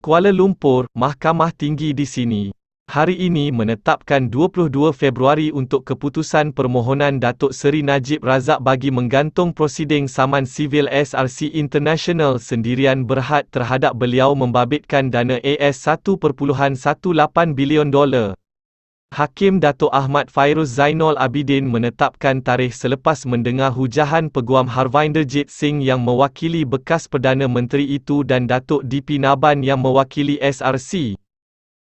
Kuala Lumpur, Mahkamah Tinggi di sini hari ini menetapkan 22 Februari untuk keputusan permohonan Datuk Seri Najib Razak bagi menggantung prosiding saman sivil SRC International sendirian berhad terhadap beliau membabitkan dana AS$1.18 bilion. Hakim Datuk Ahmad Fairuz Zainul Abidin menetapkan tarikh selepas mendengar hujahan Peguam Harvinderjit Singh yang mewakili bekas Perdana Menteri itu dan Datuk DP Naban yang mewakili SRC.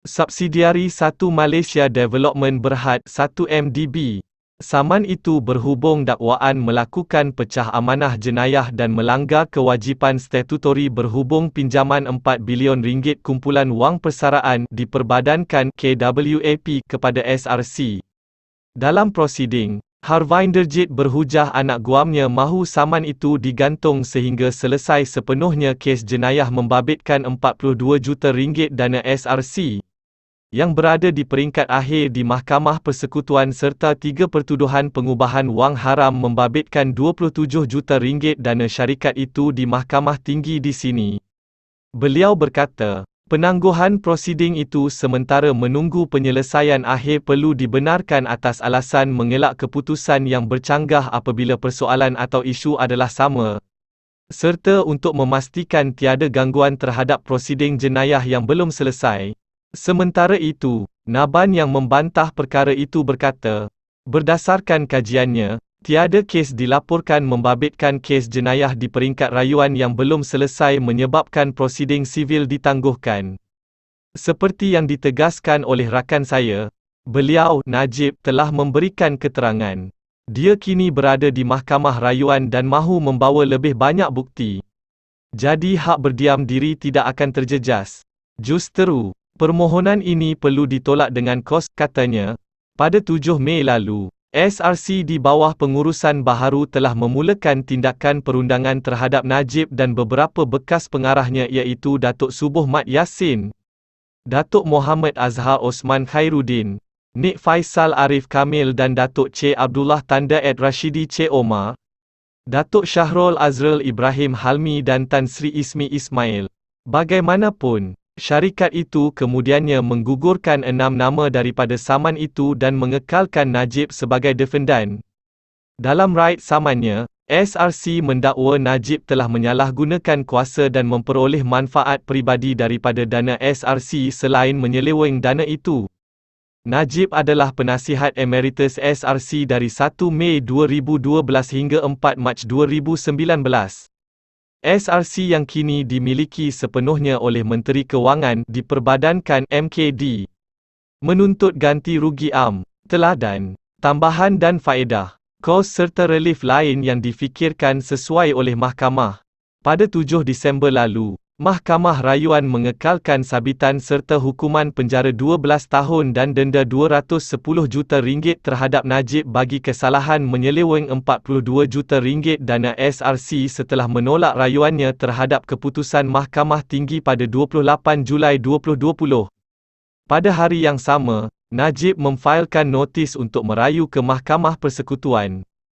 Subsidiari 1 Malaysia Development Berhad 1MDB. Saman itu berhubung dakwaan melakukan pecah amanah jenayah dan melanggar kewajipan statutori berhubung pinjaman RM4 bilion kumpulan wang persaraan diperbadankan KWAP kepada SRC. Dalam prosiding, Harvinderjit berhujah anak guamnya mahu saman itu digantung sehingga selesai sepenuhnya kes jenayah membabitkan RM42 juta dana SRC. Yang berada di peringkat akhir di Mahkamah Persekutuan serta 3 pertuduhan pengubahan wang haram membabitkan RM27 juta dana syarikat itu di Mahkamah Tinggi di sini. Beliau berkata, penangguhan prosiding itu sementara menunggu penyelesaian akhir perlu dibenarkan atas alasan mengelak keputusan yang bercanggah apabila persoalan atau isu adalah sama, serta untuk memastikan tiada gangguan terhadap prosiding jenayah yang belum selesai. Sementara itu, Naban yang membantah perkara itu berkata, berdasarkan kajiannya, tiada kes dilaporkan membabitkan kes jenayah di peringkat rayuan yang belum selesai menyebabkan prosiding sivil ditangguhkan. Seperti yang ditegaskan oleh rakan saya, beliau, Najib, telah memberikan keterangan. Dia kini berada di Mahkamah Rayuan dan mahu membawa lebih banyak bukti. Jadi hak berdiam diri tidak akan terjejas. Justeru, permohonan ini perlu ditolak dengan kos, katanya. Pada 7 Mei lalu, SRC di bawah pengurusan baharu telah memulakan tindakan perundangan terhadap Najib dan beberapa bekas pengarahnya iaitu Datuk Subuh Mat Yassin, Datuk Muhammad Azhar Osman Khairuddin, Nik Faisal Arif Kamil dan Datuk Cik Abdullah Tanda Ed Rashidi Cik Omar, Datuk Syahrul Azrul Ibrahim Halmi dan Tan Sri Ismi Ismail. Bagaimanapun, syarikat itu kemudiannya menggugurkan 6 nama daripada saman itu dan mengekalkan Najib sebagai defendan. Dalam raid samannya, SRC mendakwa Najib telah menyalahgunakan kuasa dan memperoleh manfaat peribadi daripada dana SRC selain menyeleweng dana itu. Najib adalah penasihat emeritus SRC dari 1 Mei 2012 hingga 4 Mac 2019. SRC yang kini dimiliki sepenuhnya oleh Menteri Kewangan diperbadankan MKD. Menuntut ganti rugi teladan, tambahan dan faedah, kos serta relief lain yang difikirkan sesuai oleh mahkamah. Pada 7 Disember lalu, Mahkamah Rayuan mengekalkan sabitan serta hukuman penjara 12 tahun dan denda RM210 juta terhadap Najib bagi kesalahan menyeleweng RM42 juta dana SRC setelah menolak rayuannya terhadap keputusan Mahkamah Tinggi pada 28 Julai 2020. Pada hari yang sama, Najib memfailkan notis untuk merayu ke Mahkamah Persekutuan.